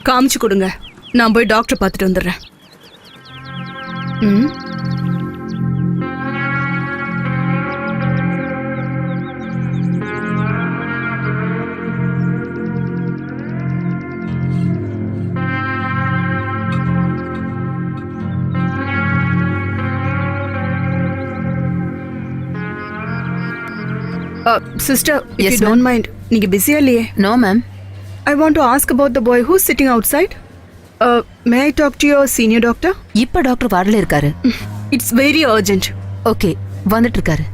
காமிச்சு கொடுங்க, நான் போய் டாக்டர் பார்த்துட்டு வந்துடுறேன். ம். Sister, if Yes, you don't mind, நீங்க பிஸியா இல்லையே? No, ma'am. I want to ask about the boy who's sitting outside. May I talk to your senior doctor? இப்ப டாக்டர் வார்டில் இருக்காரு. It's very urgent. ஓகே, வந்துட்டு இருக்காரு.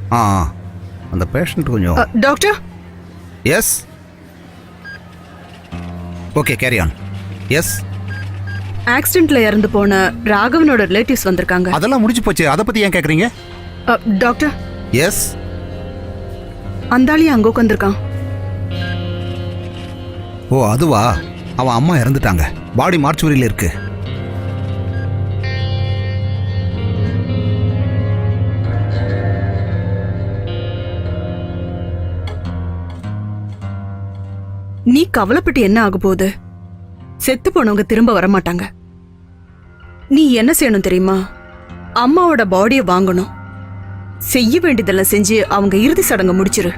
அந்த பேஷண்ட் கொஞ்சம். Doctor? Yes. Okay, carry on. Yes. ஆக்சிடென்ட்ல இறந்து போன ராகவனோட ரிலேட்டிவ்ஸ் வந்திருக்காங்க. அதெல்லாம் முடிஞ்சு போச்சு, அதை பத்தி ஏன் கேக்குறீங்க? டாக்டர்? எஸ். அந்தாளி அங்க உட்காந்துருக்கான். ஓ, அதுவா? அவன் அம்மா இறந்துட்டாங்க, பாடி மார்ச்சுவரியில் இருக்கு. நீ கவலைப்பட்டு என்ன ஆக போகுது? செத்து போனவங்க திரும்ப வரமாட்டாங்க. நீ என்ன செய்யணும் தெரியுமா? அம்மாவோட பாடியை வாங்கணும். செய்ய வேண்டியதெல்லாம் செஞ்சு அவங்க இறுதி சடங்கு முடிச்சிரு.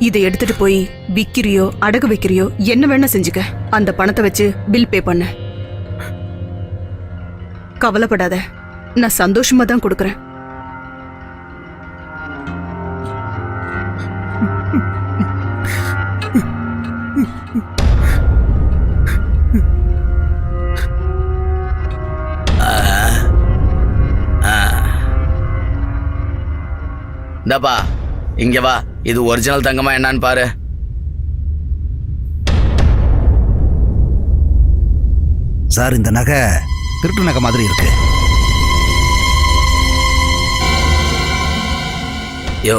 இதை எடுத்துட்டு போய் விக்கிறியோ அடகு வைக்கிறியோ என்ன வேணா செஞ்சுக்க. அந்த பணத்தை வச்சு பில் பே பண்ண. கவலைப்படாத, நான் சந்தோஷமா தான் கொடுக்கறேன். இந்தப்பா, இங்க வா. இது ஒரிஜினல் தங்கமா என்னன்னு பாரு. சார், இந்த நகை திருட்டு நகை மாதிரி இருக்கு. யோ,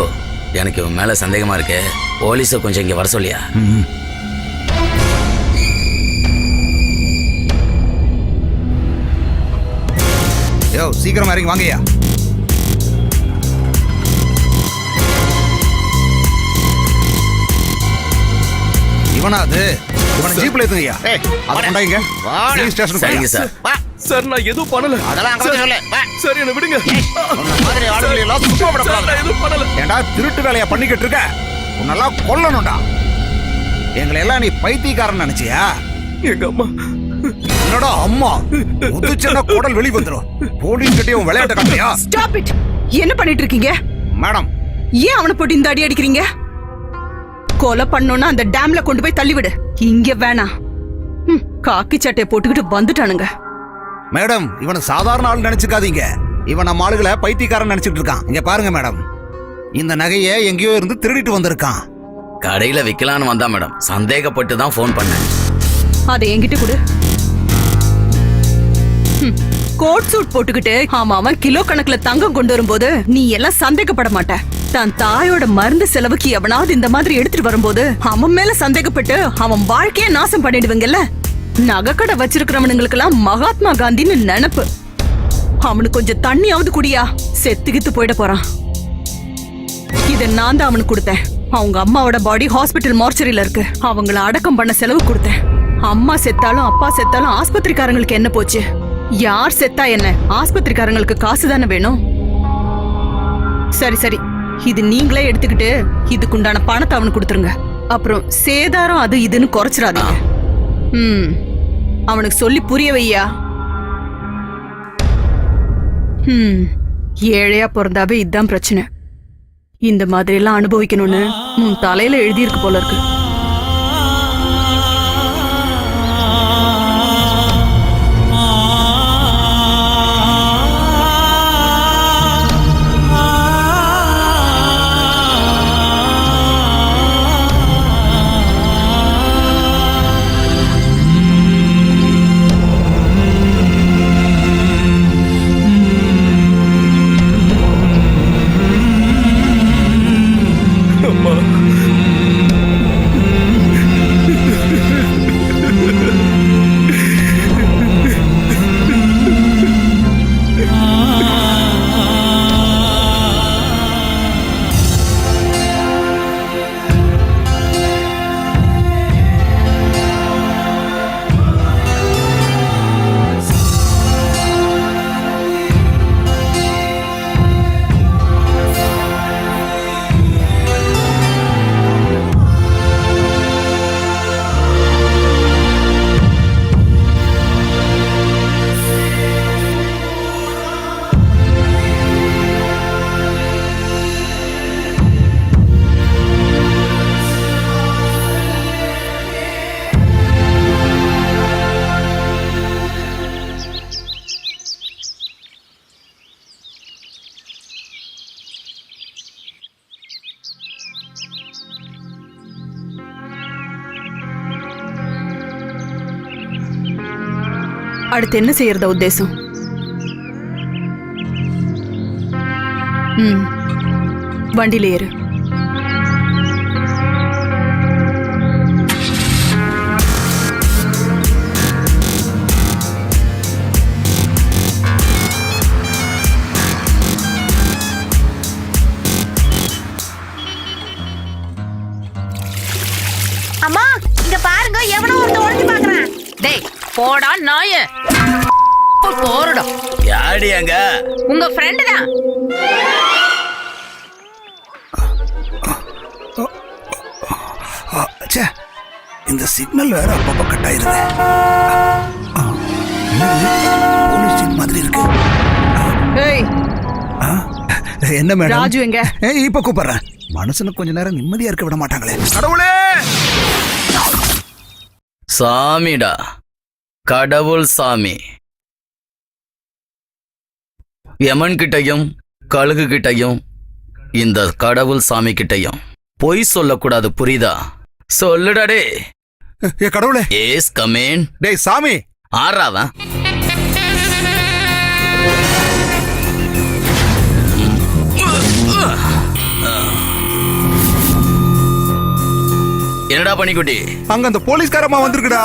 எனக்கு இவன் மேல சந்தேகமா இருக்கு. போலீஸை கொஞ்சம் இங்க வர சொல்லியா? யோ, சீக்கிரமா இறங்கி வாங்கய்யா. இவனா அது? இவனை ஜீப்ல ஏத்துங்கய்யா. அதை கொண்டாங்க போலீஸ் ஸ்டேஷன். சரிங்க சார். சார், நான் எதுவும் பண்ணல. அதெல்லாம் அங்க வந்து சொல்லு. சார், என்ன விடுங்க. உன்ன மாதிரி ஆளுங்களை எல்லாம் சும்மா விடக்கூடாது. நான் எதுவும் பண்ணல. ஏண்டா திருட்டு வேலையா பண்ணிக்கிட்டு இருக்க? உன்னெல்லாம் கொல்லணும்டா. எங்களை எல்லாம் நீ பைத்தியக்காரன் நினைச்சியா? எங்க அம்மா. என்னடா அம்மா? உதுச்சனா குடல் வெளிய வந்துரும். போலீஸ் கிட்ட உன் விளையாட்ட காட்டியா? Stop it. என்ன பண்ணிட்டு இருக்கீங்க? மேடம், ஏன் அவனை போட்டு இந்த அடி அடிக்கிறீங்க? கொலை பண்ணோம்னா அந்த டேம்ல கொண்டு போய் தள்ளிவிடு. இங்க வேணாம். காக்கி சட்டையை போட்டுக்கிட்டு வந்துட்டானுங்க. மேடம், இவனை சாதாரண ஆள் நினைச்சுக்காதீங்க. இவன் நம்ம ஆளுகளை பைத்தியக்காரன் நினைச்சிட்டு இருக்கான். இங்க பாருங்க மேடம், இந்த நகையை எங்கேயோ இருந்து திருடிட்டு வந்திருக்கான். கடையில விக்கலான்னு வந்தா மேடம். சந்தேகப்பட்டு தான் போன் பண்ணேன். அதை என்கிட்ட கொடு. கோட் சூட் போட்டுக்கிட்டு அவன் கிலோ கணக்குல தங்கம் கொண்டு வரும்போது நீ எல்லாம் சந்தேகப்பட மாட்ட. தன் தாயோட மருந்து செலவுக்கு எவனாவது இந்த மாதிரி எடுத்துட்டு வரும்போது அவன் மேல சந்தேகப்பட்டு அவன் வாழ்க்கைய நாசம் பண்ணிடுவீங்கல்ல. நகைக்கடை வச்சிருக்கிறவனுங்களுக்கெல்லாம் மகாத்மா காந்தின்னு நினைப்பு. அவனுக்கு கொஞ்சம் தண்ணியாவது குடியா, செத்துக்கித்து போயிட போறான். இத நான் தான் அவனுக்கு கொடுத்தேன். அவங்க அம்மாவோட பாடி ஹாஸ்பிட்டல் மார்ச்சரியில இருக்கு. அவங்கள அடக்கம் பண்ண செலவு கொடுத்தேன். அம்மா செத்தாலும் அப்பா செத்தாலும் ஆஸ்பத்திரிக்காரங்களுக்கு என்ன போச்சு? யார் செத்தா என்ன? ஆஸ்பத்திரிக்காரங்களுக்கு காசு தானே வேணும். சரி சரி, இது நீங்களே எடுத்துக்கிட்டு இதுக்குண்டான பணத்தை அவனுக்கு கொடுத்துருங்க. அப்புறம் சேதாரம் அது இதுன்னு குறைச்சிடாதீங்க. அவனுக்கு சொல்லி புரிய வையா. ஏழையா பிறந்தாவே இதுதான் பிரச்சனை. இந்த மாதிரி எல்லாம் அனுபவிக்கணும்னு உன் தலையில எழுதியிருக்கு போல இருக்கு. அடுத்து என்ன செய்யறதா உத்தேசம்? வண்டியில ஏறு. அம்மா இங்க பாருங்க, எவனோ ஒருத்தன் ஒளிஞ்சு பாக்குறான். டேய் போடா நாயே. போறடா. யாடி அங்க? உங்க ஃப்ரெண்டு தான். ச்சே, இந்த சிக்னல் வேற அப்பப்ப கட் ஆயிருது. போலீஸ் ஜீப் மாதிரி இருக்கு. ஏய், ஆ, என்ன மேடம்? ராஜு எங்க? இப்ப கூப்பிடுறேன். மனுஷனுக்கு கொஞ்ச நேரம் நிம்மதியா இருக்க விட மாட்டாங்களே. கடவுளே! சாமிடா, கடவுள் சாமி. யமன் கிட்டையும் கழுகு கிட்டையும் இந்த கடவுள் சாமி கிட்டையும் பொய் சொல்லக்கூடாது, புரியுதா? சொல்லுடா டே. ஏ கடவுளே! Yes come on. டேய் சாமி! ஆறாவன் என்னடா பண்ணிக்குட்டி? அங்க அந்த போலீஸ்காரமா வந்திருக்குடா.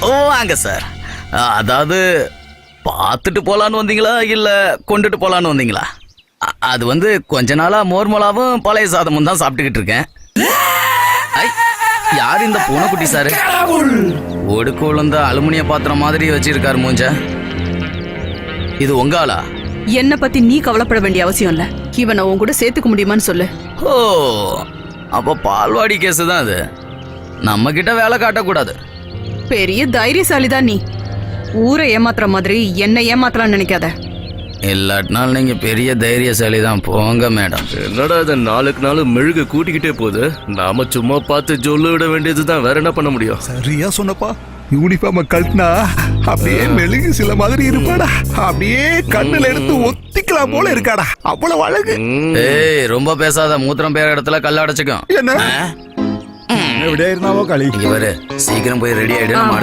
ஓ வாங்க சார். அதாவது பார்த்துட்டு போலான்னு வந்தீங்களா இல்ல கொண்டுட்டு போலான்னு வந்தீங்களா? அது வந்து கொஞ்ச நாளா மோர்மலாவும் பழைய சாதமும் தான் சாப்பிட்டுக்கிட்டு இருக்கேன். ஐ, யார் இந்த பூனைக்குட்டி சார்? ஒடுக்கு விழுந்த அலுமினிய பாத்திரம் மாதிரி வச்சிருக்காரு மூஞ்ச. இது உங்க ஆளா? என்ன பத்தி நீ கவலைப்பட வேண்டிய அவசியம் இல்ல. இவனை உன் கூட சேர்த்துக்க முடியுமான்னு சொல்லு. ஓ, அப்ப பால்வாடி கேஸ் தான் அது. நம்ம கிட்ட வேலை காட்டக்கூடாது. பெரிய தைரியசாலிதான் நீ. ஊரை ஏமாத்துற மாதிரி என்ன ஏமாத்தலாம்னு நினைக்காத. இல்லாட்டினால் நீங்க பெரிய தைரியசாலி தான். போங்க மேடம். என்னடா இதை நாளுக்கு நாள் மெழுகு கூட்டிக்கிட்டே போகுது. நாம சும்மா பார்த்து ஜொல்லு விட வேண்டியதுதான். வேற என்ன பண்ண முடியும்? சரியா சொன்னப்பா. யூனிஃபார்ம் கழட்டினா அப்படியே மெழுகு சில மாதிரி இருப்பாடா. அப்படியே கண்ணுல எடுத்து ஒத்திக்கலாம் போல இருக்காடா. அவ்வளவு அழகு. ஏய், ரொம்ப பேசாத. மூத்திரம் பேர இடத்துல கல்ல அடைச்சுக்கும். என்ன இங்க பாரு, சீக்கிரம் போய் ரெடி ஆயிடு. நம்ம